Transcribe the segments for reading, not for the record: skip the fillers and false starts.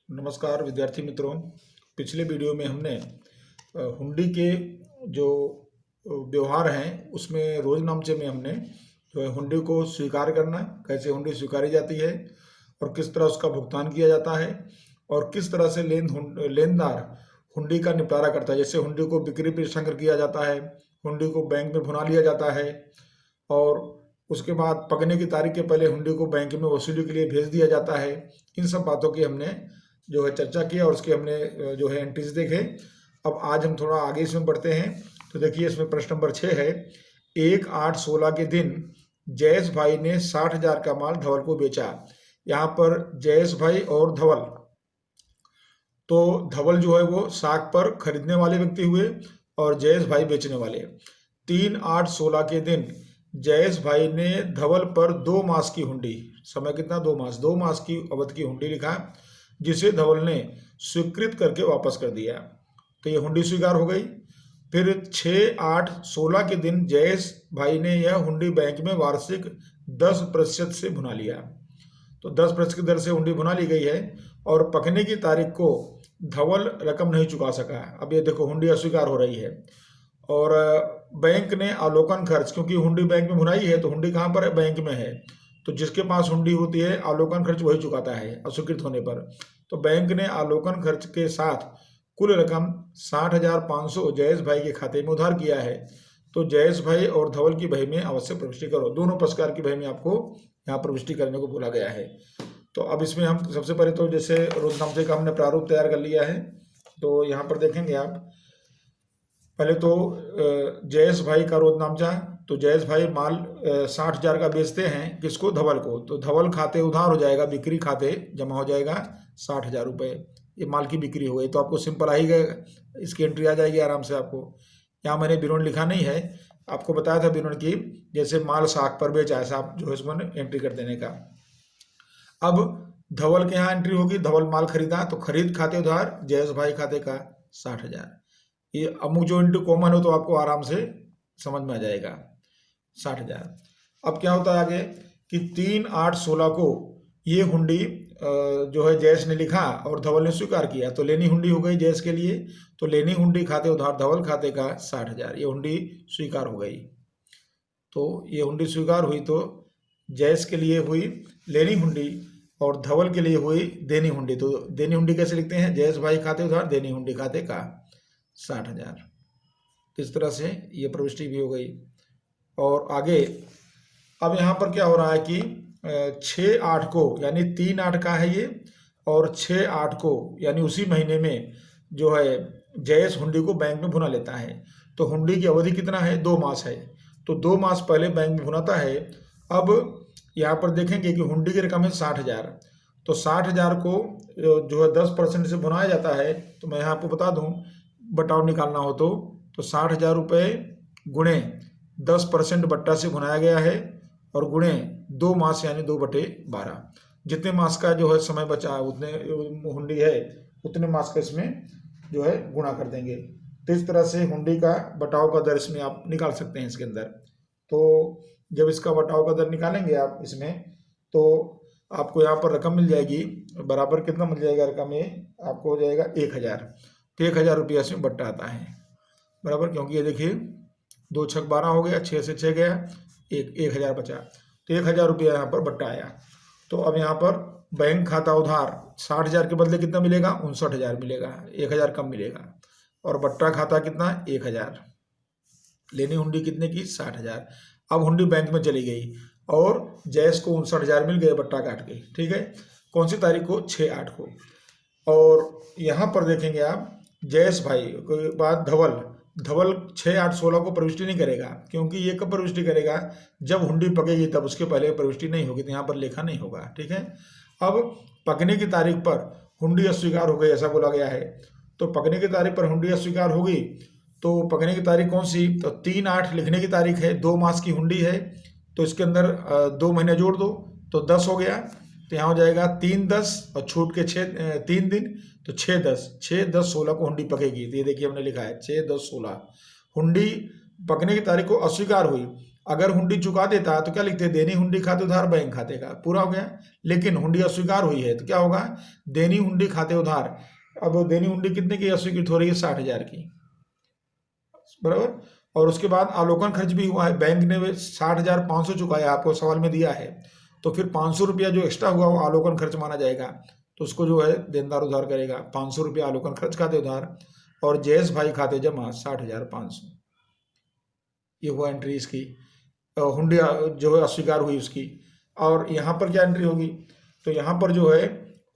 नमस्कार विद्यार्थी मित्रों। पिछले वीडियो में हमने हुंडी के जो व्यवहार हैं उसमें रोज नामचे में हमने जो है हुंडी को स्वीकार करना, कैसे हुंडी स्वीकारी जाती है और किस तरह उसका भुगतान किया जाता है और किस तरह से लेनदार हुंडी का निपटारा करता है। जैसे हुंडी को बिक्री पर संग्रह किया जाता है, हुंडी को बैंक में भुना लिया जाता है और उसके बाद पकने की तारीख के पहले हुंडी को बैंक में वसूली के लिए भेज दिया जाता है। इन सब बातों की हमने जो है चर्चा किया और उसके हमने जो है एंट्रीज देखे। अब आज हम थोड़ा आगे इसमें बढ़ते हैं। तो देखिए इसमें प्रश्न नंबर 6 है, 1/8/16 के दिन जयेश भाई ने 60,000 का माल धवल को बेचा। यहाँ पर जयेश भाई और धवल, तो धवल जो है वो साख पर खरीदने वाले व्यक्ति हुए और जयेश भाई बेचने वाले। 3/8/16 के दिन जयेश भाई ने धवल पर 2 मास की हुंडी, समय कितना 2 मास की अवधि की हुंडी लिखा, जिसे धवल ने स्वीकृत करके वापस कर दिया। तो ये हुंडी स्वीकार हो गई। फिर 6/8/16 के दिन जयेश भाई ने यह हुंडी बैंक में वार्षिक 10% से भुना लिया। तो 10% की दर से हुंडी भुना ली गई है और पकने की तारीख को धवल रकम नहीं चुका सका। अब ये देखो हुंडी अस्वीकार हो रही है और बैंक ने अवलोकन खर्च, क्योंकि हुंडी बैंक में भुनाई है तो हुंडी कहाँ पर है, बैंक में है, तो जिसके पास हुंडी होती है अवलोकन खर्च वही चुकाता है अस्वीकृत होने पर। तो बैंक ने अवलोकन खर्च के साथ कुल रकम 60,500 जयेश भाई के खाते में उधार किया है। तो जयेश भाई और धवल की बही में अवश्य प्रविष्टि करो। दोनों पक्षकार की बही में आपको यहाँ प्रविष्टि करने को बोला गया है। तो अब इसमें हम सबसे पहले तो जैसे रोजनामचे का हमने प्रारूप तैयार कर लिया है। तो यहाँ पर देखेंगे आप, पहले तो जयेश भाई का रोजनामचा। तो जयेश भाई माल 60,000 का बेचते हैं, किसको, धवल को। तो धवल खाते उधार हो जाएगा, बिक्री खाते जमा हो जाएगा 60,000 रुपये। ये माल की बिक्री हो गई। तो आपको सिंपल आ ही गए, इसकी एंट्री आ जाएगी आराम से आपको। यहाँ मैंने विवरण लिखा नहीं है, आपको बताया था विवरण की, जैसे माल साख पर बेचा ऐसा आप जो है इसमें एंट्री कर देने का। अब धवल के यहाँ एंट्री होगी, धवल माल खरीदा तो खरीद खाते उधार जयेश भाई खाते का 60,000। ये अमुक जो इंटू कॉमन हो तो आपको आराम से समझ में आ जाएगा 60,000। अब क्या होता है आगे कि 3/8/16 को ये हुंडी जो है जयेश ने लिखा और धवल ने स्वीकार किया। तो लेनी हुंडी हो गई जयेश के लिए। तो लेनी हुंडी खाते उधार धवल खाते का 60,000, ये हुंडी स्वीकार हो गई। तो ये हुंडी स्वीकार हुई तो जयेश के लिए हुई लेनी हुंडी और धवल के लिए हुई देनी हुंडी। तो देनी हुंडी कैसे लिखते हैं, जयेश भाई खाते उधार देनी हुंडी खाते का 60,000। इस तरह से ये प्रविष्टि भी हो गई। और आगे अब यहाँ पर क्या हो रहा है कि 6/8 को, यानी 3/8 का है ये, और 6/8 को यानी उसी महीने में जो है जयेश हुंडी को बैंक में भुना लेता है। तो हुंडी की अवधि कितना है, 2 मास है। तो 2 मास पहले बैंक में भुनाता है। अब यहाँ पर देखेंगे कि हुंडी की रकम है 60,000। तो 60,000 को जो है 10% से भुनाया जाता है। तो मैं यहाँ आपको बता दूँ, बटाव निकालना हो तो 60,000 रुपये गुणे 10% बट्टा से भुनाया गया है और गुणे 2 मास यानी 2/12। जितने मास का जो है समय बचा है उतने हुंडी है, उतने मास का इसमें जो है गुणा कर देंगे। तो इस तरह से हुंडी का बटाव का दर इसमें आप निकाल सकते हैं इसके अंदर। तो जब इसका बटाव का दर निकालेंगे आप इसमें, तो आपको यहाँ पर रकम मिल जाएगी, बराबर कितना मिल जाएगा रकम, ये आपको हो जाएगा 1,000। तो 1,000 रुपया इसमें बट्टा आता है बराबर, क्योंकि ये देखिए 2 × 6 = 12 हो गया, 6 से 6 गया, 1,000 बचा। तो 1,000 रुपया यहाँ पर बट्टा आया। तो अब यहाँ पर बैंक खाता उधार 60,000 के बदले कितना मिलेगा, 59,000 मिलेगा, 1,000 कम मिलेगा। और बट्टा खाता कितना, 1,000। लेनी हुंडी कितने की, 60,000। अब हुंडी बैंक में चली गई और जयेश को 59,000 मिल गए बट्टा काट के। ठीक है, कौन सी तारीख को, 6/8 को। और यहाँ पर देखेंगे आप, जयेश भाई के बाद धवल 6/8/16 को प्रविष्टि नहीं करेगा, क्योंकि ये कब प्रविष्टि करेगा, जब हुंडी पकेगी तब, उसके पहले प्रविष्टि नहीं होगी, तो यहाँ पर लेखा नहीं होगा। ठीक है, अब पकने की तारीख पर हुंडी अस्वीकार हो गई ऐसा बोला गया है। तो पकने की तारीख पर हुंडी अस्वीकार होगी, तो पकने की तारीख कौन सी, तो 3/8 लिखने की तारीख है, 2 मास की हुंडी है। तो इसके अंदर 2 महीने जोड़ दो तो 10 हो गया। तो यहाँ हो जाएगा 3/10 और छूट के 3 दिन, तो 6/10/16 को हुंडी पकेगी। तो ये देखिए हमने लिखा है 6/10/16 हुंडी पकने की तारीख को अस्वीकार हुई अगर हुंडी चुका देता तो क्या लिखते, देनी हुंडी खाते उधार बैंक खाते का, पूरा हो गया। लेकिन हुंडी अस्वीकार हुई है तो क्या होगा, देनी हुंडी खाते उधार। अब देनी हुंडी कितने की अस्वीकृत हो रही है, 60,000 की, बराबर। और उसके बाद अवलोकन खर्च भी हुआ है, बैंक ने 60,500 चुकाया, आपको सवाल में दिया है, तो फिर 500 रुपया जो एक्स्ट्रा हुआ वो अवलोकन खर्च माना जाएगा, तो उसको जो है देनदार उधार करेगा। 500 रुपया अवलोकन खर्च खाते उधार और जयेश भाई खाते जमा 60,500, ये हुआ एंट्री इसकी, हुंडी जो है अस्वीकार हुई उसकी। और यहाँ पर क्या एंट्री होगी, तो यहाँ पर जो है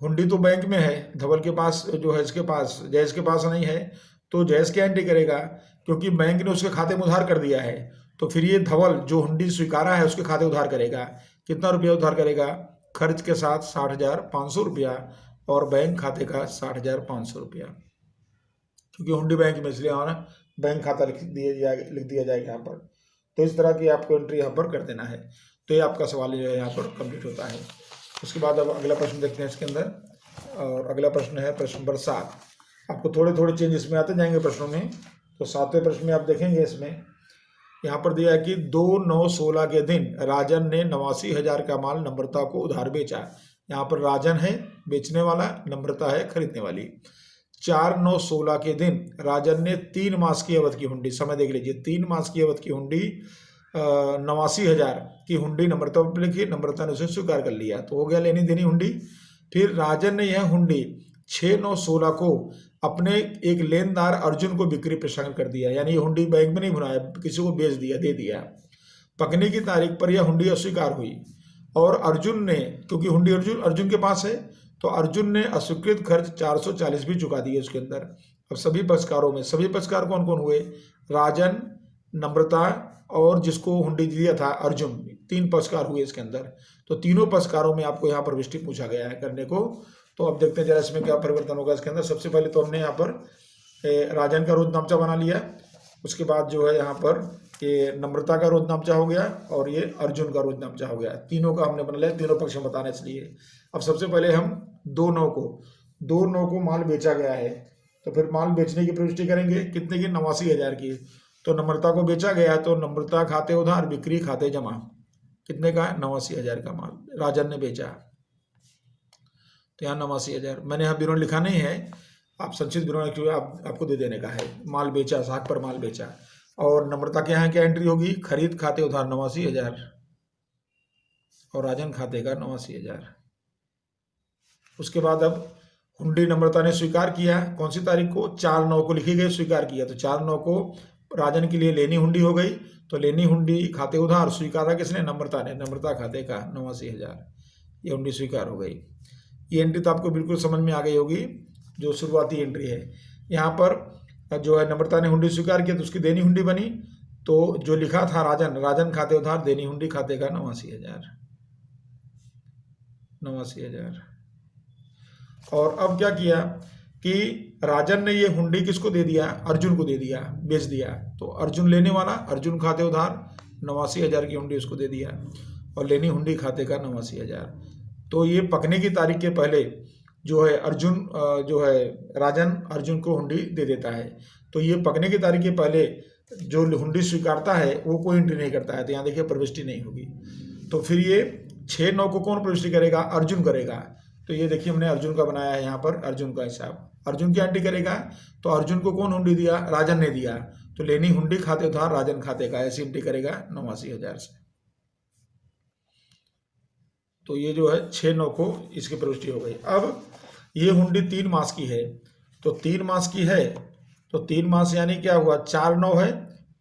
हुंडी तो बैंक में है, धवल के पास जो है, इसके पास जयेश के पास नहीं है, तो जयेश क्या एंट्री करेगा, क्योंकि बैंक ने उसके खाते में उधार कर दिया है, तो फिर ये धवल जो हुंडी स्वीकारा है उसके खाते उधार करेगा। कितना रुपया उधार करेगा, खर्च के साथ 60,500 रुपया और बैंक खाते का 60,500 रुपया, क्योंकि हुंडी बैंक में, इसलिए हमारा बैंक खाता लिख दिया जाएगा यहाँ पर। तो इस तरह की आपको एंट्री यहाँ पर कर देना है। तो ये आपका सवाल जो है यहाँ पर कंप्लीट होता है। उसके बाद अब अगला प्रश्न देखते हैं इसके अंदर, और अगला प्रश्न है प्रश्न नंबर 7। आपको थोड़े थोड़े चेंज इसमें आते जाएंगे प्रश्नों में। तो 7वें प्रश्न में आप देखेंगे, इसमें यहाँ पर दिया है कि 2/9/16 के दिन राजन ने 89,000 का माल नम्रता को उधार बेचा। यहाँ पर राजन है बेचने वाला, नम्रता है खरीदने वाली। 4/9/16 के दिन राजन ने 3 मास की अवधि की हुंडी, समय देख लीजिए, 3 मास की अवधि की हुंडी 89,000 की हुंडी नम्रता पर लिखी, नम्रता ने उसे स्वीकार कर लिया, तो हो गया लेनी देनी हुंडी। फिर राजन ने यह हुंडी 6/9/16 को अपने एक लेनदार अर्जुन को बिक्री प्रसंग कर दिया, यानी ये हुंडी बैंक में नहीं भुनाया, किसी को बेच दिया, दे दिया। पकने की तारीख पर यह हुंडी अस्वीकार हुई और अर्जुन ने, क्योंकि हुंडी अर्जुन के पास है, तो अर्जुन ने अस्वीकृत खर्च 440 भी चुका दिए उसके अंदर। अब सभी पक्षकारों में, सभी पक्षकार कौन कौन हुए, राजन, नम्रता और जिसको हुंडी दिया था अर्जुन, 3 पक्षकार हुए इसके अंदर। तो तीनों पक्षकारों में आपको यहाँ पर विष्टि पूछा गया है करने को। तो अब देखते हैं जरा इसमें क्या परिवर्तन होगा इसके अंदर। सबसे पहले तो हमने यहाँ पर राजन का रोज नामचा बना लिया, उसके बाद जो है यहाँ पर ये नम्रता का रोज नामचा हो गया और ये अर्जुन का रोज नामचा हो गया। तीनों का हमने बना लिया, तीनों पक्ष में बताने इसलिए। अब सबसे पहले हम 2/9 को माल बेचा गया है, तो फिर माल बेचने की प्रविष्टि करेंगे, कितने की, 89,000 की। तो नम्रता को बेचा गया, तो नम्रता खाते उधार, बिक्री खाते जमा, कितने का, 89,000 का माल राजन ने बेचा। तो यहाँ 89,000, मैंने यहाँ विवरण लिखा नहीं है, आप संक्षिप्त विवरण क्यों आपको दे देने का है। माल बेचा, साख पर माल बेचा। और नम्रता के यहाँ क्या एंट्री होगी, खरीद खाते उधार 89,000 और राजन खाते का 89,000। उसके बाद अब हुंडी नम्रता ने स्वीकार किया, कौन सी तारीख को, 4/9 को लिखी गई, स्वीकार किया, तो 4/9 को राजन के लिए लेनी हुंडी हो गई। तो लेनी हुंडी खाते उधार स्वीकारा किसने, नम्रता ने, नम्रता खाते का 89,000, ये हुंडी स्वीकार हो गई। ये एंट्री तो आपको बिल्कुल समझ में आ गई होगी, जो शुरुआती एंट्री है। यहाँ पर जो है नम्रता ने हुंडी स्वीकार किया तो उसकी देनी हुंडी बनी, तो जो लिखा था राजन खाते उधार, देनी हुंडी खाते का 89,000। और अब क्या किया कि राजन ने ये हुंडी किसको दे दिया, अर्जुन को दे दिया, बेच दिया। तो अर्जुन लेने वाला, अर्जुन खाते उधार 89,000 की हुंडी उसको दे दिया और लेनी हुंडी खाते का 89,000। तो ये पकने की तारीख के पहले जो है राजन अर्जुन को हुंडी दे देता है। तो ये पकने की तारीख के पहले जो हुंडी स्वीकारता है वो कोई एंट्री नहीं करता है, तो यहाँ देखिए प्रविष्टि नहीं होगी। तो फिर ये 6/9 को कौन प्रविष्टि करेगा, अर्जुन करेगा। तो ये देखिए हमने अर्जुन का बनाया है यहाँ पर, अर्जुन का हिसाब, अर्जुन क्या एंट्री करेगा, तो अर्जुन को कौन हुंडी दिया, राजन ने दिया, तो लेनी हुंडी खाते उधार राजन खाते का, ऐसी एंट्री करेगा 89,000 से। तो ये जो है 6/9 को इसकी प्रविष्टि हो गई। अब ये हुंडी 3 मास की है, तो 3 मास की है, तो 3 मास यानी क्या हुआ, 4/9 है,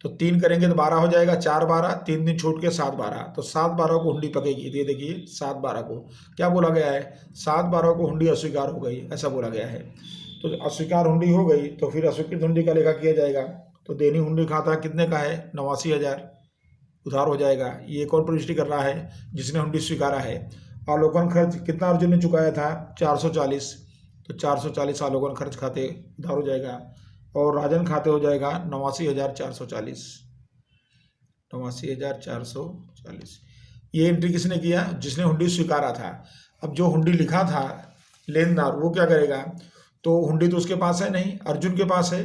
तो 3 करेंगे तो 12 हो जाएगा, 4/12, 3 दिन छूट के 7/12, तो 7/12 को हुंडी पकेगी। ये देखिए 7/12 को क्या बोला गया है, 7/12 को हुंडी अस्वीकार हो गई, ऐसा बोला गया है। तो अस्वीकार हुंडी हो गई तो फिर अस्वीकृत हुंडी का लेखा किया जाएगा। तो देनी हुंडी खाता कितने का है, 89,000 उधार हो जाएगा। ये कौन प्रविष्टि कर रहा है, जिसने हुंडी स्वीकारा है। अवलोकन खर्च कितना अर्जुन ने चुकाया था, 440, तो 440 अवलोकन खर्च खाते उधार हो जाएगा और राजन खाते हो जाएगा 89,440, 89,440। ये एंट्री किसने किया, जिसने हुंडी स्वीकारा था। अब जो हुंडी लिखा था लेनदार वो क्या करेगा, तो हुंडी तो उसके पास है नहीं, अर्जुन के पास है,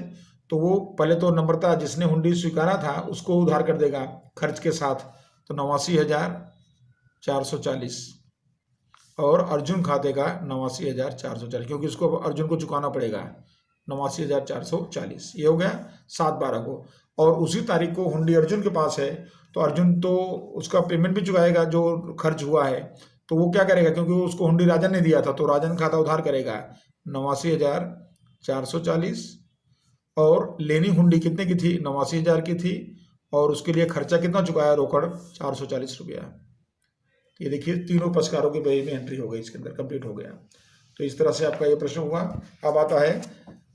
तो वो पहले तो नम्रता जिसने हुंडी स्वीकारा था उसको उधार कर देगा खर्च के साथ, तो 89,440 और अर्जुन खाते का 89,440, क्योंकि उसको अर्जुन को चुकाना पड़ेगा 89,440। ये हो गया 7/12 को। और उसी तारीख को हुंडी अर्जुन के पास है, तो अर्जुन तो उसका पेमेंट भी चुकाएगा जो खर्च हुआ है। तो वो क्या करेगा, क्योंकि उसको हुंडी राजन ने दिया था, तो राजन खाता उधार करेगा 89,440। और लेनी हुंडी कितने की थी, 89,000 की थी, और उसके लिए खर्चा कितना चुकाया, रोकड़ 440 रुपया। ये देखिए तीनों पक्षकारों की बही में एंट्री हो गई, इसके अंदर कंप्लीट हो गया। तो इस तरह से आपका ये प्रश्न हुआ। अब आता है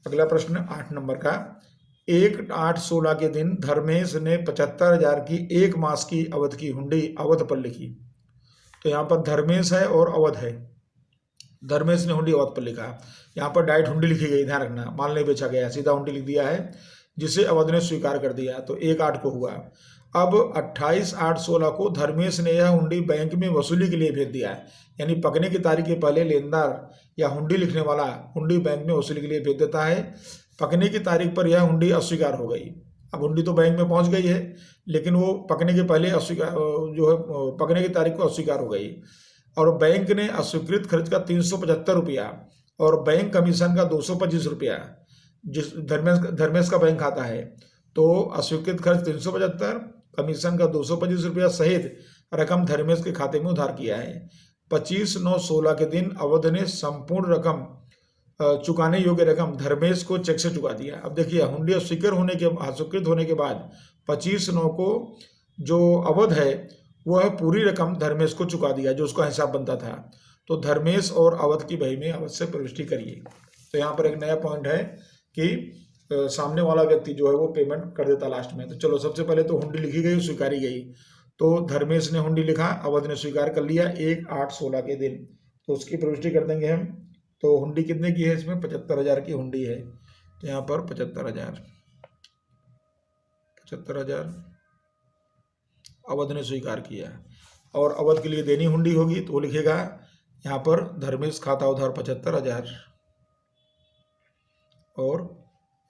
अगला प्रश्न 8 नंबर का। 1/8/16 के दिन धर्मेश ने 75,000 की 1 मास की अवध की हुंडी अवध पर लिखी। तो यहाँ पर धर्मेश है और अवध है। धर्मेश ने हुंडी अवध पर लिखा, यहाँ पर डायरेक्ट हुंडी लिखी गई, ध्यान रखना, माल नहीं बेचा गया, सीधा हुंडी लिख दिया है, जिसे अवध ने स्वीकार कर दिया। तो 1/8 को हुआ। अब 28/8/16 को धर्मेश ने यह हुंडी बैंक में वसूली के लिए भेज दिया है। यानी पकने की तारीख के पहले लेनदार या हुंडी लिखने वाला हुंडी बैंक में वसूली के लिए भेज देता है। पकने की तारीख पर यह हुंडी अस्वीकार हो गई। अब हुंडी तो बैंक में पहुंच गई है, लेकिन वो पकने के पहले अस्वीकार, जो है पकने की तारीख को अस्वीकार हो गई। और बैंक ने अस्वीकृत खर्च का 375 रुपया और बैंक कमीशन का 225 रुपया, जिस धर्मेश का बैंक खाता है, तो अस्वीकृत खर्च 375, कमीशन का 225 रुपया सहित रकम धर्मेश के खाते में उधार किया है। 25/9/16 के दिन अवध ने संपूर्ण रकम चुकाने योग्य रकम धर्मेश को चेक से चुका दिया। अब देखिए हुंडी अस्वीकृत होने के बाद 25/9 को जो अवध है वह पूरी रकम धर्मेश को चुका दिया, जो उसका हिसाब बनता था। तो धर्मेश और अवध की बही में अवश्य प्रविष्टि करिए। तो यहाँ पर एक नया पॉइंट है कि सामने वाला व्यक्ति जो है वो पेमेंट कर देता लास्ट में। तो चलो सबसे पहले तो हुंडी लिखी गई, स्वीकारी गई। तो धर्मेश ने हुंडी लिखा, अवध ने स्वीकार कर लिया 1/8/16 के दिन। तो उसकी प्रविष्टि कर देंगे हम। तो हुंडी कितने की है, इसमें 75,000 की हुंडी है। तो यहाँ पर 75,000 अवध ने स्वीकार किया। और अवध के लिए देनी हुंडी होगी, तो वो लिखेगा यहाँ पर धर्मेश खाता उधार 75,000 और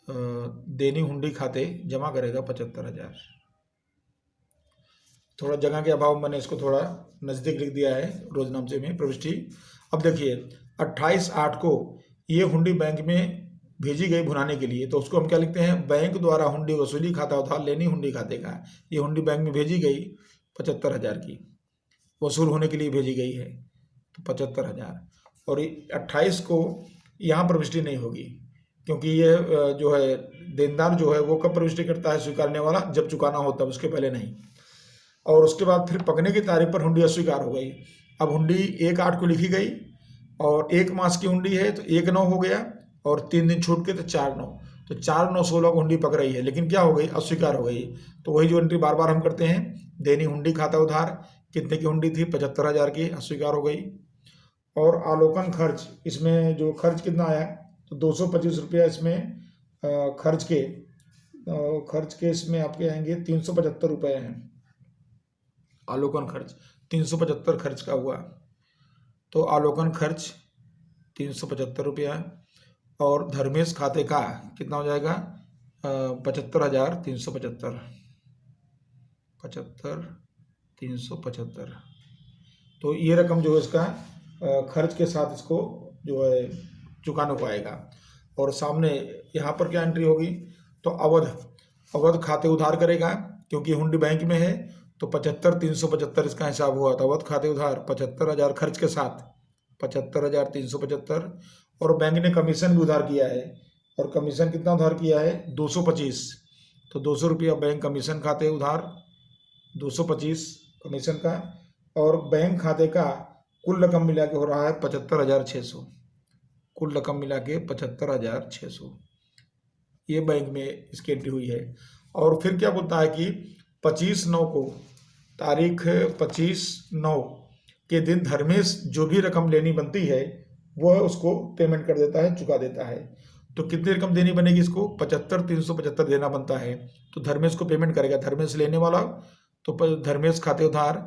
देनी हुंडी खाते जमा करेगा 75,000। थोड़ा जगह के अभाव मैंने इसको थोड़ा नज़दीक लिख दिया है रोजनामचे में प्रविष्टि। अब देखिए 28/8 को ये हुंडी बैंक में भेजी गई भुनाने के लिए। तो उसको हम क्या लिखते हैं, बैंक द्वारा हुंडी वसूली खाता उधार लेनी हुंडी खाते का। ये हुंडी बैंक में भेजी गई 75,000 की, वसूल होने के लिए भेजी गई है, तो 75,000। और 28 को यहाँ प्रविष्टि नहीं होगी, क्योंकि ये जो है देनदार जो है वो कब प्रविष्टि करता है, स्वीकारने वाला, जब चुकाना होता है, उसके पहले नहीं। और उसके बाद फिर पकने की तारीख पर हुंडी अस्वीकार हो गई। अब हुंडी 1/8 को लिखी गई और 1 मास की हुंडी है, तो 1/9 हो गया और 3 दिन छूट के तो 4/9। तो 4/9/16 को हुंडी पक रही है, लेकिन क्या हो गई, अस्वीकार हो गई। तो वही जो एंट्री बार बार हम करते हैं, देनी हुंडी खाता उधार कितने की हुंडी थी, 75,000 की, अस्वीकार हो गई। और आलोकन खर्च, इसमें जो खर्च कितना आया, तो 225 रुपया इसमें खर्च के इसमें आपके आएंगे 375 रुपये हैं। आलोकन खर्च 375 खर्च का हुआ, तो आलोकन खर्च 375 रुपया। और धर्मेश खाते का कितना हो जाएगा, 75,375, 75,375। तो ये रकम जो है इसका खर्च के साथ इसको जो है चुकाने को आएगा। और सामने यहाँ पर क्या एंट्री होगी, तो अवध खाते उधार करेगा, क्योंकि हुंडी बैंक में है, तो 75,375 इसका हिसाब हुआ। तो अवध खाते उधार 75,000 खर्च के साथ 75,375। और बैंक ने कमीशन भी उधार किया है, और कमीशन कितना उधार किया है, 225। तो 200 रुपया बैंक कमीशन खाते उधार, 225 कमीशन का। और बैंक खाते का कुल रकम मिला के हो रहा है 75,600, कुल रकम मिला के 75,600, ये बैंक में इसकी एंट्री हुई है। और फिर क्या बोलता है कि 25/9 को, तारीख 25/9 के दिन धर्मेश जो भी रकम लेनी बनती है वह उसको पेमेंट कर देता है, चुका देता है। तो कितनी रकम देनी बनेगी इसको, 75,375 देना बनता है। तो धर्मेश को पेमेंट करेगा, धर्मेश लेने वाला, तो धर्मेश खाते उधार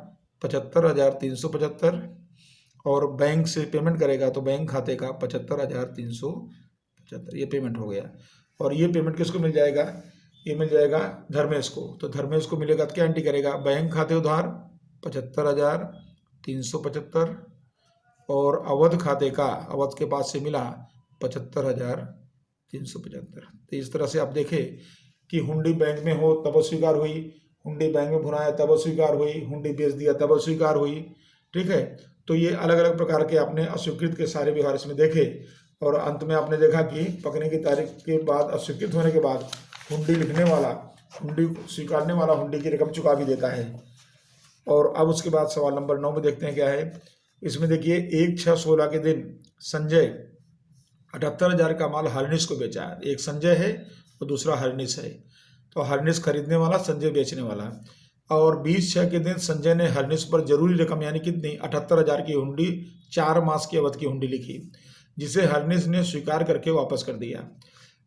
75,375 और बैंक से पेमेंट करेगा, तो बैंक खाते का 75,375, ये पेमेंट हो गया। और ये पेमेंट किसको मिल जाएगा, ये मिल जाएगा धर्मेश को। तो धर्मेश को मिलेगा तो क्या एंट्री करेगा, बैंक खाते उधार 75,375 और अवध खाते का, अवध के पास से मिला 75,375। तो इस तरह से आप देखें कि हुंडी बैंक में हो तब स्वीकार हुई, हुंडी बैंक में भुनाया तब स्वीकार हुई, हुंडी बेच दिया तब स्वीकार हुई। ठीक है, तो ये अलग अलग प्रकार के आपने अस्वीकृत के सारे व्यवहार इसमें देखे और अंत में आपने देखा कि पकने की तारीख के बाद, अस्वीकृत होने के बाद हुंडी लिखने वाला, हुंडी स्वीकारने वाला हुंडी की रकम चुका भी देता है। और अब उसके बाद सवाल नंबर 9 में देखते हैं क्या है। इसमें देखिए 1/6/16 के दिन संजय 78,000 का माल हरनिश को बेचा। एक संजय है और दूसरा हरनिश है। तो हरनिश खरीदने वाला, संजय बेचने वाला। और 20/6 के दिन संजय ने हरनिश पर जरूरी रकम यानी कितनी 78,000 की हुंडी 4 मास की अवधि की हुंडी लिखी, जिसे हरनिश ने स्वीकार करके वापस कर दिया।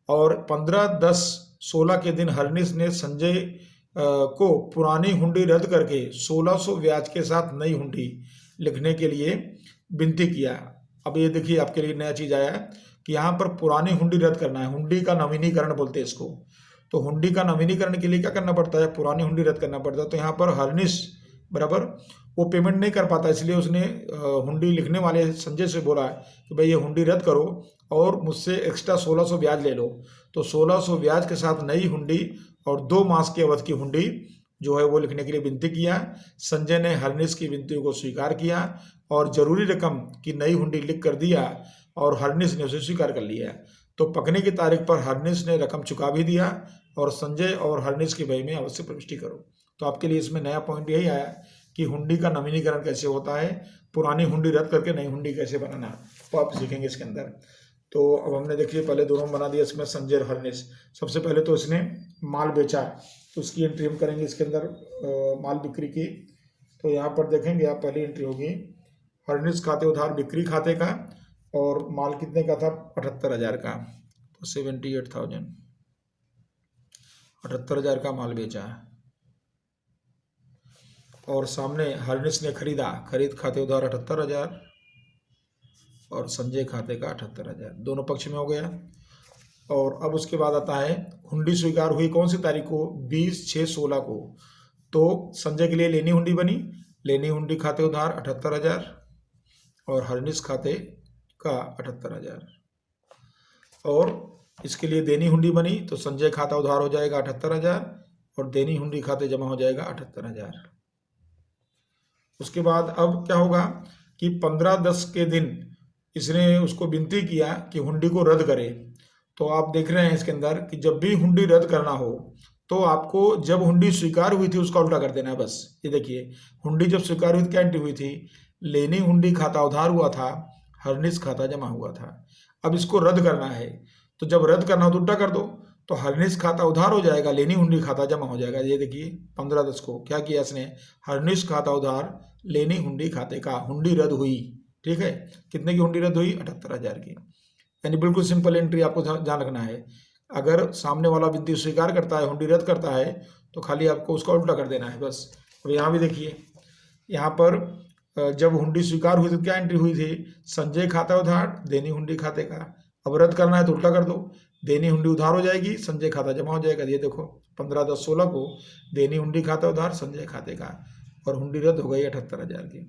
और 15/10/16 के दिन हरनिश ने संजय को पुरानी हुंडी रद्द करके 1600 ब्याज के साथ नई हुंडी लिखने के लिए विनती किया। अब ये देखिए आपके लिए नया चीज आया है कि यहाँ पर पुरानी हुंडी रद्द करना है, हुंडी का नवीनीकरण बोलते हैं इसको। तो हुंडी का नवीनीकरण के लिए क्या करना पड़ता है, पुरानी हुंडी रद्द करना पड़ता है। तो यहाँ पर हरनिश बराबर वो पेमेंट नहीं कर पाता, इसलिए उसने हुंडी लिखने वाले संजय से बोला कि भाई ये हुंडी रद्द करो और मुझसे एक्स्ट्रा 1600 ब्याज ले लो। तो 1600 ब्याज के साथ नई हुंडी और 2 मास की अवधि की हुंडी जो है वो लिखने के लिए विनती किया। संजय ने हरनिश की विनती को स्वीकार किया और जरूरी रकम की नई हुंडी लिख कर दिया और हरनिश ने उसे स्वीकार कर लिया। तो पकने की तारीख पर हरनिश ने रकम चुका भी दिया और संजय और हरनिश की बही में अवश्य प्रविष्टि करो। तो आपके लिए इसमें नया पॉइंट यही आया कि हुंडी का नवीनीकरण कैसे होता है, पुरानी हुंडी रद्द करके नई हुंडी कैसे बनाना, तो आप सीखेंगे इसके अंदर। तो अब हमने देखिए पहले दोनों बना दिया इसमें संजय और हरनिश। सबसे पहले तो इसने माल बेचा, तो उसकी एंट्री हम करेंगे इसके अंदर माल बिक्री की। तो यहाँ पर देखेंगे आप, पहली एंट्री होगी हरनिश खाते उधार बिक्री खाते का और माल कितने का था 78,000 का। तो 78,000, 78,000 का माल बेचा और सामने हरनिश ने खरीदा, खरीद खाते उधार 78,000 और संजय खाते का 78,000, दोनों पक्ष में हो गया। और अब उसके बाद आता है हुंडी स्वीकार हुई कौन सी तारीख को, 20/6/16 को। तो संजय के लिए लेनी हुंडी बनी, लेनी हुंडी खाते उधार 78,000 और हरनिश खाते का 78,000। और इसके लिए देनी हुंडी बनी, तो संजय खाता उधार हो जाएगा 78,000 और देनी हुंडी खाते जमा हो जाएगा 78,000। उसके बाद अब क्या होगा कि 15/10 के दिन इसने उसको विनती किया कि हुंडी को रद्द करे। तो आप देख रहे हैं इसके अंदर कि जब भी हुंडी रद्द करना हो तो आपको जब हुंडी स्वीकार हुई थी उसका उल्टा कर देना है बस। ये देखिए हुंडी जब स्वीकार हुई थी क्या एंट्री हुई थी, लेनी हुंडी खाता उधार हुआ था, हरनिश खाता जमा हुआ था। अब इसको रद्द करना है, तो जब रद्द करना हो तो उल्टा कर दो, तो हरनिश खाता उधार हो जाएगा, लेनी हुंडी खाता जमा हो जाएगा। ये देखिए 15/10 को क्या किया इसने, हरनिश खाता उधार लेनी हुंडी खाते का, हुंडी रद्द हुई। ठीक है, कितने की हुंडी रद्द हुई 78,000 की। यानी बिल्कुल सिंपल एंट्री आपको ध्यान रखना है। अगर सामने वाला विनती स्वीकार करता है, हुंडी रद्द करता है, तो खाली आपको उसका उल्टा कर देना है बस। अब यहाँ भी देखिए, यहाँ पर जब हुंडी स्वीकार हुई तो क्या एंट्री हुई थी, संजय खाता उधार देनी हुंडी खाते का। अब रद्द करना है तो उल्टा कर दो, देनी हुंडी उधार हो जाएगी, संजय खाता जमा हो जाएगा। ये देखो 15/10/16 को देनी हुंडी खाता उधार संजय खाते का और हुंडी रद्द हो गई 78,000 की।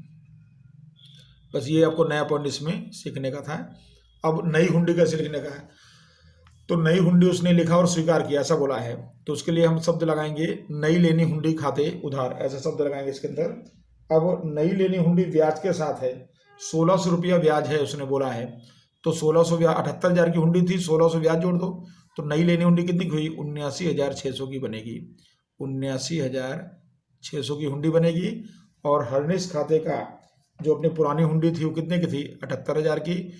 बस ये आपको नया पॉइंट इसमें सीखने का था। अब नई हुंडी कैसे लिखने का है, तो नई हुंडी उसने लिखा और स्वीकार किया ऐसा बोला है, तो उसके लिए हम शब्द लगाएंगे नई लेनी हुंडी खाते उधार, ऐसा शब्द लगाएंगे इसके अंदर। अब नई लेनी हुंडी ब्याज के साथ है, 1600 रुपया ब्याज है उसने बोला है। तो 1600 ब्याज, 78,000 की हुंडी थी, 1600 ब्याज जोड़ दो, तो नई लेनी हुंडी कितनी हुई 79,600 की बनेगी, 79,600 की हुंडी बनेगी। और हरनिश खाते का जो अपनी पुरानी हुंडी थी वो कितने की थी 78,000 की,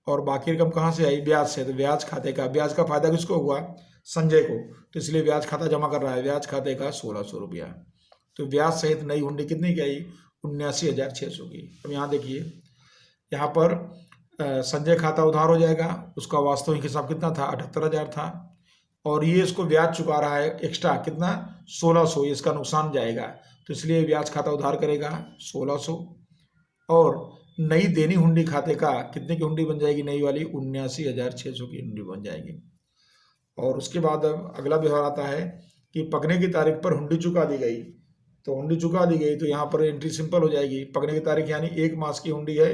और बाकी रकम कहाँ से आई, ब्याज से। तो ब्याज खाते का, ब्याज का फायदा किसको हुआ, संजय को, तो इसलिए ब्याज खाता जमा कर रहा है, ब्याज खाते का 1600 रुपया। तो ब्याज सहित नई हुंडी कितनी की आई 79,600 की। अब यहाँ देखिए, यहाँ पर संजय खाता उधार हो जाएगा, उसका वास्तविक हिसाब कितना था 78,000 था, और ये इसको ब्याज चुका रहा है एक्स्ट्रा कितना 1600, इसका नुकसान जाएगा, तो इसलिए ब्याज खाता उधार करेगा 1600। और नई देनी हुंडी खाते का कितने की हुंडी बन जाएगी नई वाली 79,600 की हुंडी बन जाएगी। और उसके बाद अब अगला व्यवहार आता है कि पकने की तारीख पर हुंडी चुका दी गई। तो हुंडी चुका दी गई तो यहाँ पर एंट्री सिंपल हो जाएगी। पकने की तारीख यानी 1 मास की हुंडी है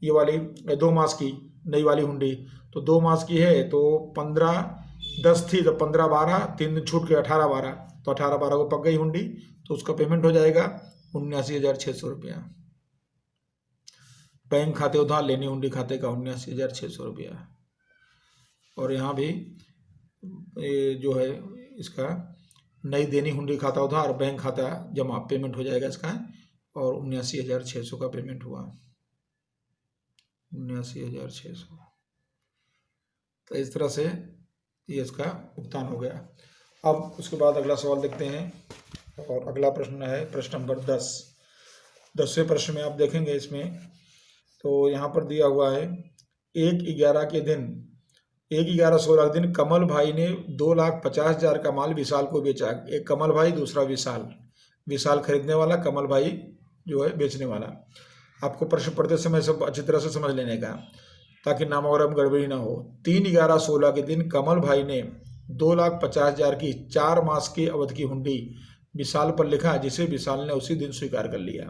ये वाली, 2 मास की नई वाली हुंडी, तो 2 मास की है तो 15/10 थी, तो 15/12, 3 दिन छूट के 18/12, तो 18/12 को पक गई हुंडी, तो उसका पेमेंट हो जाएगा 79,600 रुपया। बैंक खाते उधार लेनी हुंडी खाते का 79,600 रुपया। और यहाँ भी जो है इसका नई देनी हुंडी खाता उधार बैंक खाता जमा पेमेंट हो जाएगा इसका, और 79,600 का पेमेंट हुआ, 79,600। तो इस तरह से ये इसका भुगतान हो गया। अब उसके बाद अगला सवाल देखते हैं, और अगला प्रश्न है प्रश्न नंबर 10। 10वें प्रश्न में आप देखेंगे इसमें तो यहाँ पर दिया हुआ है 1/11 के दिन, 1/11/16 के दिन कमल भाई ने 2,50,000 का माल विशाल को बेचा। एक कमल भाई, दूसरा विशाल, विशाल खरीदने वाला, कमल भाई जो है बेचने वाला। आपको प्रश्न पढ़ते समय सब अच्छी तरह से समझ लेने का, ताकि नाम वगैरह में गड़बड़ी ना हो। 3/11/16 के दिन कमल भाई ने 2,50,000 की 4 मास की अवधि की हुंडी विशाल पर लिखा, जिसे विशाल ने उसी दिन स्वीकार कर लिया।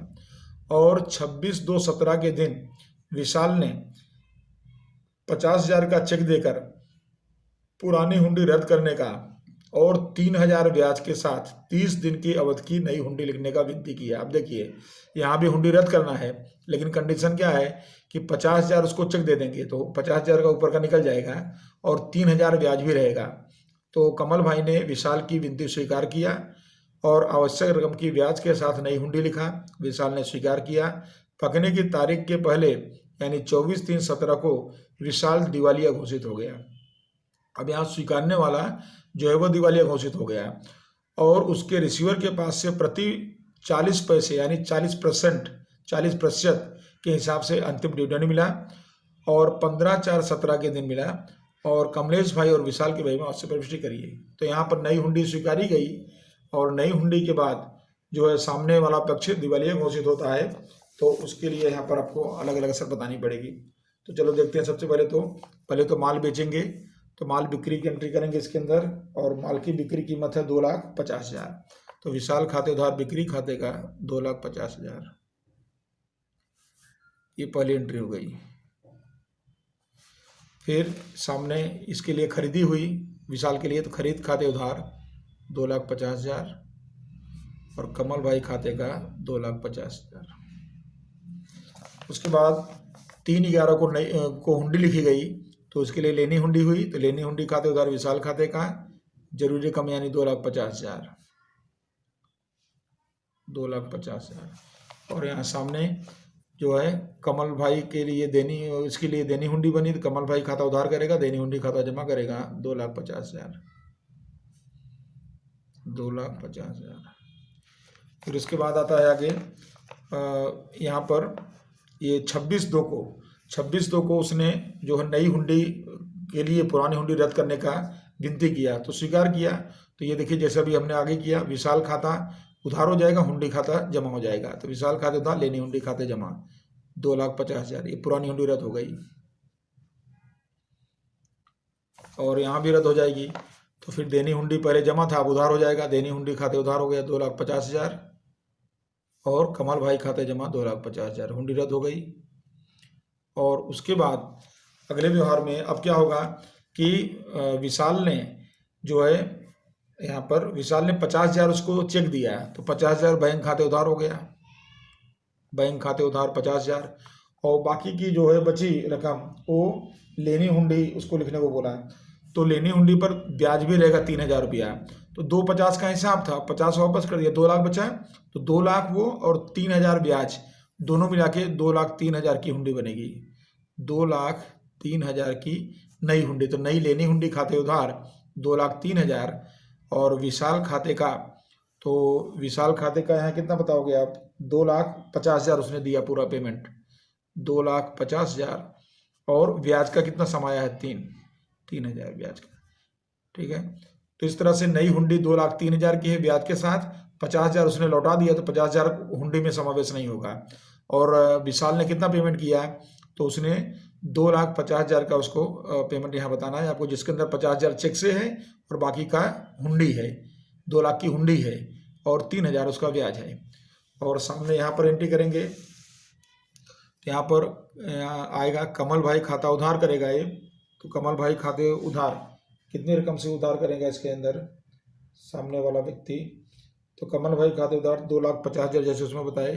और 26/2/17 के दिन विशाल ने 50,000 का चेक देकर पुरानी हुंडी रद्द करने का और 3,000 ब्याज के साथ 30 दिन की अवधि की नई हुंडी लिखने का विनती किया। अब देखिए यहाँ भी हुंडी रद्द करना है, लेकिन कंडीशन क्या है कि 50,000 उसको चेक दे देंगे तो 50,000 का ऊपर का निकल जाएगा और 3,000 ब्याज भी रहेगा। तो कमल भाई ने विशाल की विनती स्वीकार किया और आवश्यक रकम की ब्याज के साथ नई हुंडी लिखा। विशाल ने स्वीकार किया। पकने की तारीख के पहले यानी 24/3/17 को विशाल दिवालिया घोषित हो गया। अब यहाँ स्वीकारने वाला जो है वो दिवालिया घोषित हो गया, और उसके रिसीवर के पास से प्रति 40 पैसे यानी 40% के हिसाब से अंतिम डिविडेंड मिला, और 15/4/17 के दिन मिला। और कमलेश भाई और विशाल के भाई में अवश्य प्रविष्टि करिए। तो यहाँ पर नई हुंडी स्वीकारी गई, और नई हुंडी के बाद जो है सामने वाला पक्ष दिवालिया घोषित होता है, तो उसके लिए यहाँ पर आपको अलग अलग शर्त बतानी पड़ेगी। तो चलो देखते हैं। सबसे पहले तो माल बेचेंगे, तो माल बिक्री की एंट्री करेंगे इसके अंदर, और माल की बिक्री कीमत है 2,50,000। तो विशाल खाते उधार बिक्री खाते का 2,50,000, ये पहली एंट्री हो गई। फिर सामने इसके लिए खरीदी हुई विशाल के लिए, तो खरीद खाते उधार 2,50,000 और कमल भाई खाते का 2,50,000। उसके बाद 3/11 को हुंडी लिखी गई, तो उसके लिए लेनी हुंडी हुई, तो लेनी हुंडी खाते उधार विशाल खाते का जरूरी रकम यानी 2,50,000, 2,50,000। और यहाँ सामने जो है कमल भाई के लिए देनी, इसके लिए देनी हुंडी बनी, तो कमल भाई खाता उधार करेगा, देनी हुंडी खाता जमा करेगा 2,50,000, 2,50,000। फिर उसके बाद आता है आगे यहाँ पर ये 26/2 को उसने जो है नई हुंडी के लिए पुरानी हुंडी रद्द करने का विनती किया, तो स्वीकार किया। तो ये देखिए जैसा भी हमने आगे किया, विशाल खाता उधार हो जाएगा, हुंडी खाता जमा हो जाएगा। तो विशाल खाते उधार, लेनी हुंडी खाते जमा, 2,50,000। ये पुरानी हुंडी रद्द हो गई, और यहाँ भी रद्द हो जाएगी। तो फिर देनी हुंडी पहले जमा था, अब उधार हो जाएगा, देनी हुंडी खाते उधार हो गया 2,50,000, और कमल भाई खाते जमा 2,50,000, हुंडी रद्द हो गई। और उसके बाद अगले व्यवहार में अब क्या होगा कि विशाल ने जो है यहाँ पर विशाल ने 50,000 उसको चेक दिया, तो 50,000 बैंक खाते उधार हो गया, बैंक खाते उधार 50,000। और बाकी की जो है बची रकम वो लेनी हुंडी उसको लिखने को बोला है, तो लेनी हुंडी पर ब्याज भी रहेगा 3,000 रुपया। तो 2,50,000 का हिसाब था, 50 वापस कर दिया, 2 लाख बचा, तो 2 लाख वो और 3,000 ब्याज दोनों मिला के 2,03,000 की हुंडी बनेगी, 2,03,000 की नई हुंडी। तो नई लेनी हुंडी खाते उधार 2,03,000, और विशाल खाते का, तो विशाल खाते का यहाँ कितना बताओगे आप, 2,50,000 उसने दिया पूरा पेमेंट, 2,50,000, और ब्याज का कितना समाया है 3,000 ब्याज का, ठीक है। तो इस तरह से नई हुंडी 2,03,000 की है, ब्याज के साथ 50,000 उसने लौटा दिया, तो 50,000 हुंडी में समावेश नहीं होगा। और विशाल ने कितना पेमेंट किया, तो उसने 2,50,000 का उसको पेमेंट यहाँ बताना है आपको, जिसके अंदर 50,000 चेक से है और बाकी का हुंडी है, 2 लाख की हुंडी है और 3,000 उसका ब्याज है। और सामने यहाँ पर एंट्री करेंगे तो यहाँ पर आएगा कमल भाई खाता उधार करेगा ये, तो कमल भाई खाते उधार कितनी रकम से उधार करेगा इसके अंदर सामने वाला व्यक्ति, तो कमल भाई खाते उधार 2,50,000 जैसे उसमें बताए,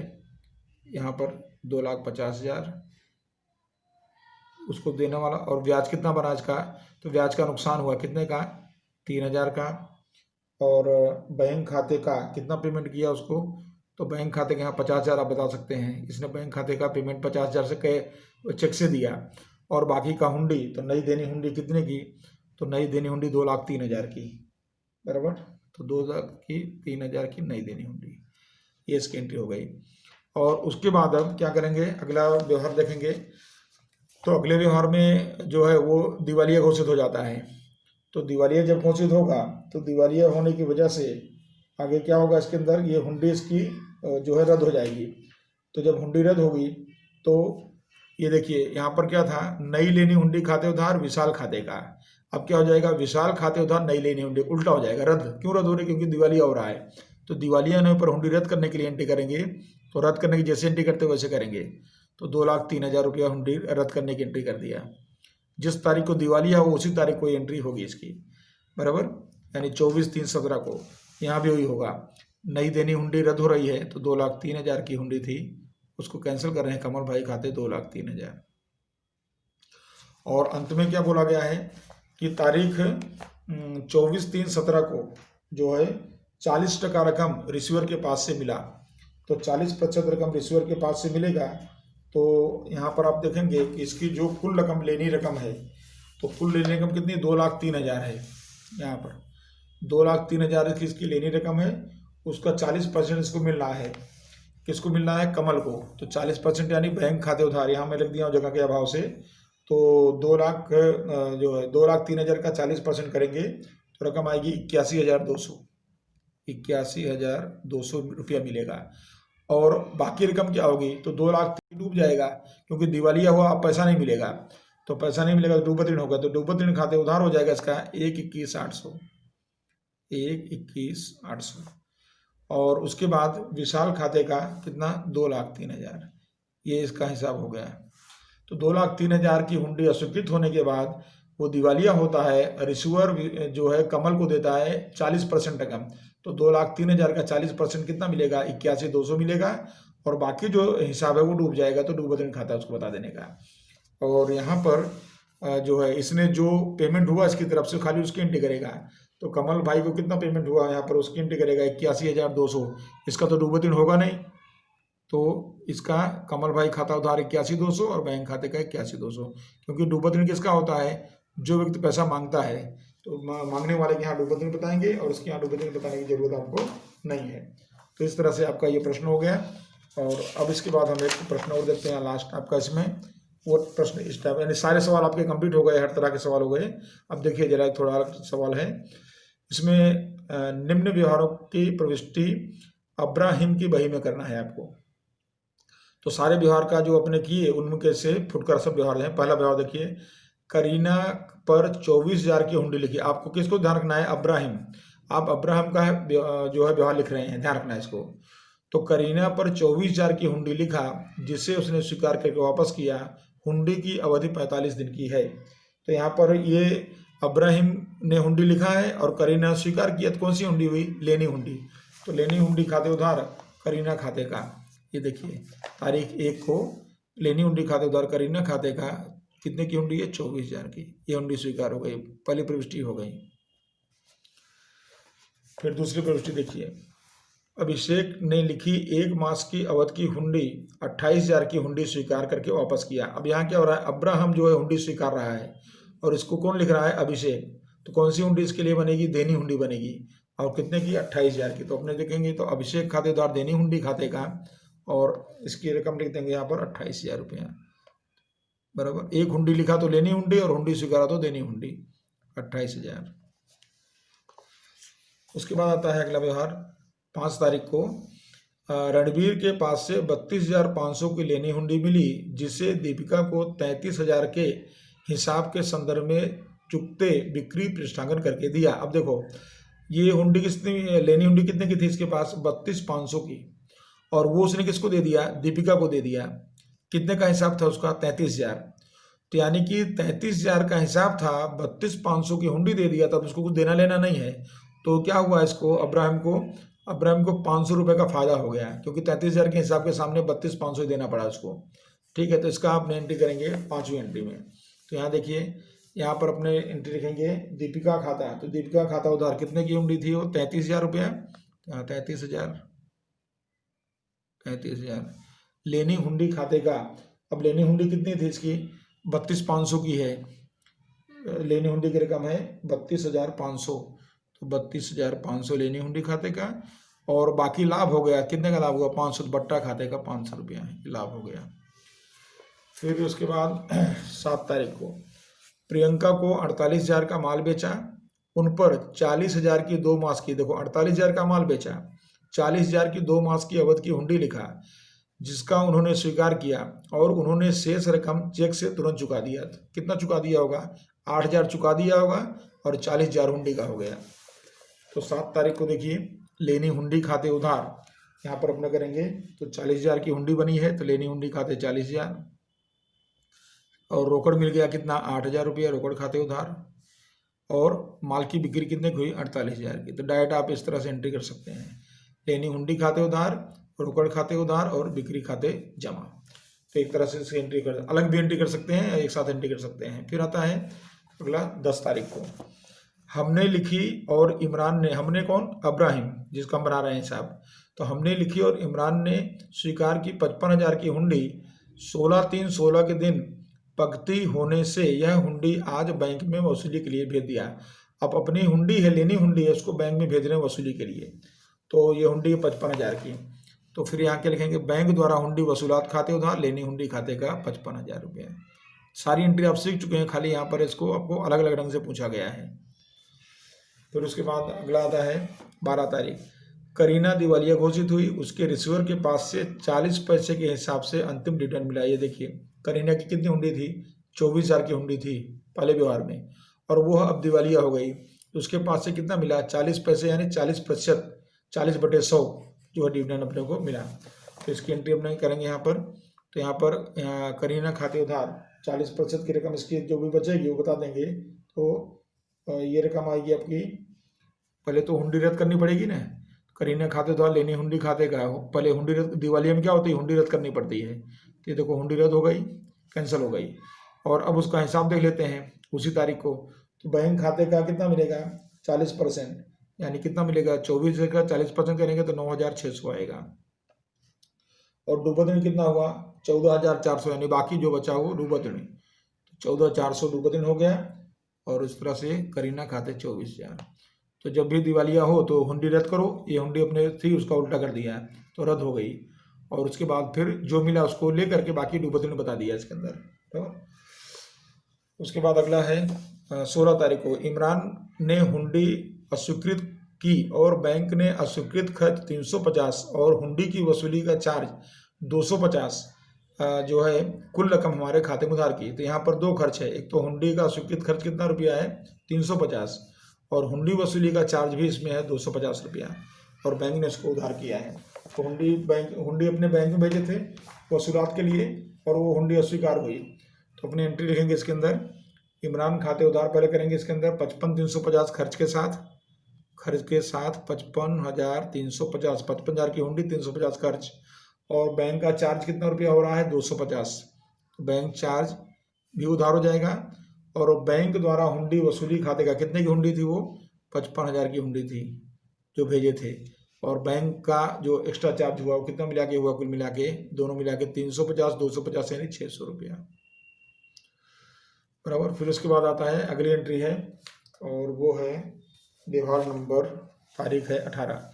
यहाँ पर 2,50,000 उसको देने वाला। और ब्याज कितना बना इसका, तो ब्याज का नुकसान हुआ कितने का, 3,000 का। और बैंक खाते का कितना पेमेंट किया उसको, तो बैंक खाते के यहाँ 50,000 आप बता सकते हैं, इसने बैंक खाते का पेमेंट 50,000 से चेक से दिया। और बाकी का हुंडी, तो नई देनी हुंडी कितने की, तो नई देनी हुंडी 2,03,000 की, बराबर, तो 2,03,000 की नई देनी हुंडी, ये इसकी एंट्री हो गई। और उसके बाद अब क्या करेंगे, अगला व्यवहार देखेंगे। तो अगले व्यवहार में जो है वो दिवालिया घोषित हो जाता है। तो दिवालिया जब घोषित होगा तो दिवालिया होने की वजह से आगे क्या होगा इसके अंदर, ये हुंडी इसकी जो है रद्द हो जाएगी। तो जब हुंडी रद्द होगी तो ये देखिए यहाँ पर क्या था, नई लेनी हुंडी खाते उधार विशाल खाते का, अब क्या हो जाएगा, विशाल खाते उधार नई लेनी हुंडी, उल्टा हो जाएगा, रद्द क्यों रद्द हो रही, क्योंकि दिवालिया हो रहा है। तो दिवालिया होने पर हुंडी रद्द करने के लिए एंट्री करेंगे, तो रद्द करने की जैसे एंट्री करते वैसे करेंगे। तो 2,03,000 रुपया हुंडी रद्द करने की एंट्री कर दिया, जिस तारीख को दिवालिया हो उसी तारीख को एंट्री होगी इसकी, बराबर, यानी 24/3/17 को यहाँ भी वही होगा। नई देनी हुंडी रद्द हो रही है, तो 2,03,000 की हुंडी थी उसको कैंसिल कर रहे हैं कमल भाई खाते 2,03,000। और अंत में क्या बोला गया है कि तारीख 24/3/17 को जो है 40% रकम रिसीवर के पास से मिला, तो 40% रकम रिसीवर के पास से मिलेगा। तो यहाँ पर आप देखेंगे कि इसकी जो कुल रकम लेनी रकम है, तो कुल लेनी रकम कितनी, 2,03,000 है। यहाँ पर 2,03,000 की इसकी लेनी रकम है, उसका 40% इसको मिल रहा है, किसको मिल रहा है, कमल को। तो 40% यानी बैंक खाते उधार, यहाँ मैं लिख दिया हूँ जगह के अभाव से। तो 2 लाख जो है 2,03,000 का 40% करेंगे तो रकम आएगी 81,200, 81,200 रुपया मिलेगा। और बाकी रकम क्या होगी, तो 2 लाख डूब जाएगा, क्योंकि दिवालिया हुआ, अब पैसा नहीं मिलेगा, तो पैसा नहीं मिलेगा तो डूबत ऋण होगा, तो डूबत ऋण खाते उधार हो जाएगा इसका 1,21,800, 1,21,800। और उसके बाद विशाल खाते का कितना, 2,03,000, ये इसका हिसाब हो गया। तो 2,03,000 की हुंडी अस्वीकृत होने के बाद वो दिवालिया होता है, रिसीवर जो है कमल को देता है 40% रकम, तो 2,03,000 का 40% कितना मिलेगा, 81,200 मिलेगा। और बाकी जो हिसाब है वो डूब जाएगा, तो डूबत ऋण खाता उसको बता देने का। और यहाँ पर जो है इसने जो पेमेंट हुआ इसकी तरफ से खाली उसकी एंट्री करेगा, तो कमल भाई को कितना पेमेंट हुआ यहाँ पर उसकी एंट्री करेगा 81,200, इसका तो डूबत ऋण होगा नहीं, तो इसका कमल भाई खाता उधार 81,200 और बैंक खाते का 81,200, क्योंकि डूबत ऋण किसका होता है, जो व्यक्ति पैसा मांगता है, तो मांगने वाले के यहाँ डूबत ऋण बताएंगे और उसके यहाँ डूबत ऋण बताने की जरूरत आपको नहीं है। तो इस तरह से आपका ये प्रश्न हो गया। और अब इसके बाद हम एक प्रश्न और देखते हैं लास्ट आपका, इसमें वो प्रश्न इस टाइप, यानी सारे सवाल आपके कंप्लीट हो गए, हर तरह के सवाल हो गए। अब देखिए जरा एक थोड़ा अलग सवाल है इसमें, निम्न व्यवहारों की प्रविष्टि अब्राहिम की बही में करना है आपको। तो सारे व्यवहार का जो अपने किए उनमें से फुटकर सब व्यवहार हैं। पहला व्यवहार देखिए, करीना पर 24,000 की हुंडी लिखी, आपको किसको ध्यान रखना है, अब्राहिम, आप अब्राहम का जो है व्यवहार लिख रहे हैं, ध्यान रखना है इसको। तो करीना पर 24,000 की हुंडी लिखा, जिसे उसने स्वीकार करके वापस किया, हुंडी की अवधि 45 दिन की है। तो यहाँ पर ये अब्राहिम ने हुंडी लिखा है और करीना स्वीकार किया, तो कौन सी हुंडी हुई, लेनी हुंडी। तो लेनी हुंडी खाते उधार करीना खाते का, ये देखिए तारीख 1 को लेनी हुंडी खाते उधार करीना खाते का कितने की हुंडी है, 24,000 की, ये हुंडी स्वीकार हो गई, पहली प्रविष्टि हो गई। फिर दूसरी प्रविष्टि देखिए, अभिषेक ने लिखी 1 मास की अवधि की हुंडी 28,000 की हुंडी स्वीकार करके वापस किया। अब यहाँ क्या हो रहा है, अब्राहम जो है हुंडी स्वीकार रहा है और इसको कौन लिख रहा है, अभिषेक। तो कौन सी हुंडी इसके लिए बनेगी, देनी हुंडी बनेगी, और कितने की, 28,000 की। तो अपने देखेंगे तो अभिषेक खातेदार देनी हुंडी खाते का, और इसकी रकम लिख देंगे यहाँ पर 28,000 रुपया, बराबर। एक हुंडी लिखा तो लेनी हुंडी और हुंडी स्वीकारा तो देनी हुंडी, 28,000। उसके बाद आता है अगला व्यवहार, 5 तारीख को रणबीर के पास से 32,500 की लेनी हुंडी मिली, जिसे दीपिका को 33,000 के हिसाब के संदर्भ में चुकते बिक्री पृष्ठांकन करके दिया। अब देखो ये हुंडी कितनी, लेनी हुंडी कितने की थी इसके पास, 32,500 की, और वो उसने किसको दे दिया, दीपिका को दे दिया। कितने का हिसाब था उसका, 33,000। तो यानी कि 33,000 का हिसाब था, 32,500 की हुंडी दे दिया, तब उसको कुछ देना लेना नहीं है। तो क्या हुआ, इसको अब्राहम को 500 रुपये का फायदा हो गया, क्योंकि 33,000 के हिसाब के सामने 32,500 देना पड़ा उसको। ठीक है, तो इसका आप एंट्री करेंगे 5वीं एंट्री में। तो यहाँ देखिए, यहाँ पर अपने एंट्री लिखेंगे दीपिका खाता। तो दीपिका खाता उधार कितने की हुंडी थी वो, 33,000 रुपया। 33,000 लेनी हुंडी खाते का। अब लेनी हुंडी कितनी थी इसकी, 32,500 की है। लेनी हुंडी की रकम है 32,500, तो 32,500 लेनी हुंडी खाते का। और बाकी लाभ हो गया, कितने का लाभ हुआ, 500, बट्टा खाते का 500 रुपया लाभ हो गया। फिर उसके बाद 7 तारीख को प्रियंका को 48,000 का माल बेचा, उन पर 40,000 की 2 मास की, देखो 48,000 का माल बेचा, 40,000 की 2 मास की अवधि की हुंडी लिखा, जिसका उन्होंने स्वीकार किया, और उन्होंने शेष रकम चेक से तुरंत चुका दिया। कितना चुका दिया होगा, 8,000 चुका दिया होगा, और 40,000 हुंडी का हो गया। तो 7 तारीख को देखिए लेनी हुंडी खाते उधार, यहाँ पर अपने करेंगे तो 40,000 की हुंडी बनी है, तो लेनी हुंडी खाते 40,000, और रोकड़ मिल गया कितना, 8,000 रुपया रोकड़ खाते उधार, और माल की बिक्री कितने की हुई, 48,000 की। तो डायरेक्ट आप इस तरह से एंट्री कर सकते हैं, लेनी हुंडी खाते उधार, रोकड़ खाते उधार, और बिक्री खाते जमा। तो एक तरह से इसकी एंट्री कर, अलग भी एंट्री कर सकते हैं, एक साथ एंट्री कर सकते हैं। फिर आता है अगला 10 तारीख को, हमने लिखी और इमरान ने, हमने कौन, अब्राहिम जिसका हम बना रहे हैं हिसाब, तो हमने लिखी और इमरान ने स्वीकार की 55,000 की हुंडी 16/3/16 के दिन पक्ति होने से यह हुंडी आज बैंक में वसूली के लिए भेज दिया। अब अपनी हुंडी है, लेनी हुंडी है, उसको बैंक में भेज रहे हैं वसूली के लिए। तो ये हुंडी है 55,000 की। तो फिर यहाँ के लिखेंगे बैंक द्वारा हुंडी वसूलात खाते उधार, लेनी हुंडी खाते का 55,000 रुपये। सारी एंट्री आप सीख चुके हैं, खाली यहाँ पर इसको आपको अलग अलग ढंग से पूछा गया है। फिर उसके बाद अगला आता है 12 तारीख, करीना दिवालिया घोषित हुई, उसके रिसीवर के पास से 40 पैसे के हिसाब से अंतिम रिटर्न मिला। ये देखिए करीना की कितनी हुंडी थी, 24,000 की हुंडी थी पहले व्यवहार में, और वो अब दिवालिया हो गई, तो उसके पास से कितना मिला, 40 पैसे, यानी 40%, 40/100 जो है डिविडेंड अपने को मिला। तो इसकी एंट्री अपने करेंगे यहाँ पर। तो यहाँ पर करीना खाते उधार 40% की रकम इसकी जो भी बचेगी वो बता देंगे। तो ये रकम आएगी आपकी, पहले तो हुंडी रद्द करनी पड़ेगी ना, करीना खाते उधार लेनी हुंडी खाते का, पहले हुंडी रद्द, दिवालिया में क्या होती है, हुंडी रद्द करनी पड़ती है। तो ये देखो हुंडी रद्द हो गई, कैंसिल हो गई, और अब उसका हिसाब देख लेते हैं उसी तारीख को। तो बैंक खाते का कितना मिलेगा, 40%, यानी कितना मिलेगा, 24 का 40% करेंगे तो 9,600 आएगा, और डूबत ऋण कितना हुआ, 14,400, यानी बाकी जो बचा वो डूबत ऋण, 14,400 डूबत ऋण हो गया। और इस तरह से करीना खाते 24,000। तो जब भी दिवालिया हो तो हुंडी रद्द करो, ये हुंडी अपने थी उसका उल्टा कर दिया तो रद्द हो गई, और उसके बाद फिर जो मिला उसको लेकर के बाकी डूबत ऋण बता दिया इसके अंदर। तो उसके बाद अगला है 16 तारीख को, इमरान ने हुंडी अस्वीकृत की और बैंक ने अस्वीकृत खर्च 350 और हुंडी की वसूली का चार्ज 250 जो है कुल रकम हमारे खाते में उधार की। तो यहाँ पर 2 खर्च है, एक तो हुंडी का अस्वीकृत खर्च कितना रुपया है, 350, और हुंडी वसूली का चार्ज भी इसमें है 250 रुपया, और बैंक ने इसको उधार किया है। तो हुंडी अपने बैंक में भेजे थे वसूलात के लिए, और वो हुंडी अस्वीकार हुई। तो अपनी एंट्री लिखेंगे इसके अंदर, इमरान खाते उधार पहले करेंगे इसके अंदर 55,350 खर्च के साथ 55,350, 55,000 की हुंडी, 350 खर्च, और बैंक का चार्ज कितना रुपया हो रहा है, 250। तो बैंक चार्ज भी उधार हो जाएगा, और बैंक द्वारा हुंडी वसूली खाते का, कितने की हुंडी थी वो, 55,000 की हुंडी थी जो भेजे थे, और बैंक का जो एक्स्ट्रा चार्ज हुआ वो कितना मिला के हुआ, कुल मिला के दोनों मिला के 350, 250 यानी 600 रुपया, बराबर। फिर उसके बाद आता है अगली एंट्री है, और वो है व्यवहार नंबर, तारीख है 18,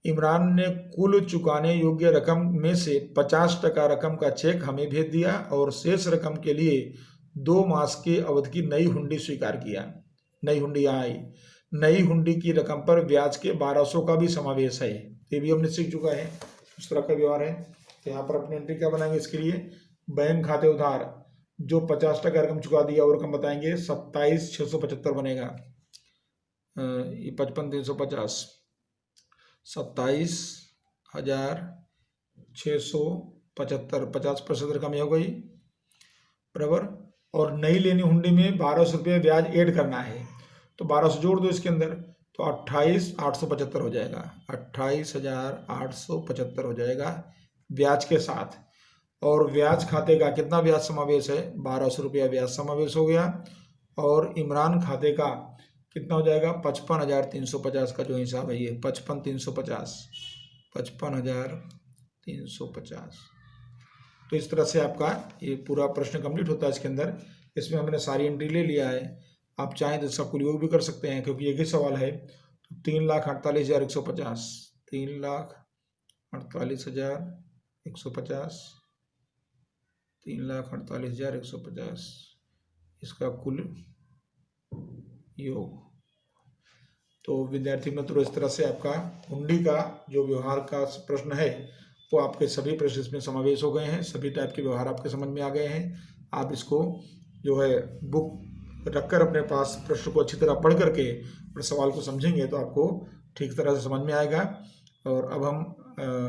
इमरान ने कुल चुकाने योग्य रकम में से 50% रकम का चेक हमें भेज दिया, और शेष रकम के लिए 2 मास की अवधि की नई हुंडी स्वीकार किया। नई हुंडी यहाँ आई, नई हुंडी की रकम पर ब्याज के 1,200 का भी समावेश है, ये भी हमने सीख चुका है। इस तरह का व्यवहार है। तो यहाँ पर अपनी एंट्री क्या बनाएंगे इसके लिए, बैंक खाते उधार जो 50% रकम चुका दिया और रकम बताएंगे 27,675 बनेगा। ये 55,350 27,675 50% रकम हो गई बराबर। और नई लेनी हुंडी में 1,200 रुपये ब्याज ऐड करना है, तो 1,200 जोड़ दो इसके अंदर, तो 28,875 हो जाएगा। 28,875 हो जाएगा ब्याज के साथ। और ब्याज खाते का कितना ब्याज समावेश है, 1,200 रुपया ब्याज समावेश हो गया। और इमरान खाते का कितना हो जाएगा, 55,350 का जो हिसाब है ये 55,350 55,350। तो इस तरह से आपका ये पूरा प्रश्न कंप्लीट होता है। इसके अंदर इसमें हमने सारी एंट्री ले लिया है। आप चाहें तो इसका कुल योग भी कर सकते हैं, क्योंकि एक ही सवाल है। तो 3,48,150 3,48,150 3,48,150 इसका कुल योग। तो विद्यार्थी मित्रों, इस तरह से आपका हुंडी का जो व्यवहार का प्रश्न है वो आपके सभी प्रश्न इसमें समावेश हो गए हैं। सभी टाइप के व्यवहार आपके समझ में आ गए हैं। आप इसको जो है बुक रखकर अपने पास प्रश्न को अच्छी तरह पढ़ करके और सवाल को समझेंगे तो आपको ठीक तरह से समझ में आएगा। और अब हम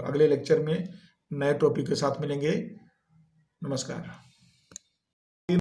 अगले लेक्चर में नए टॉपिक के साथ मिलेंगे। नमस्कार।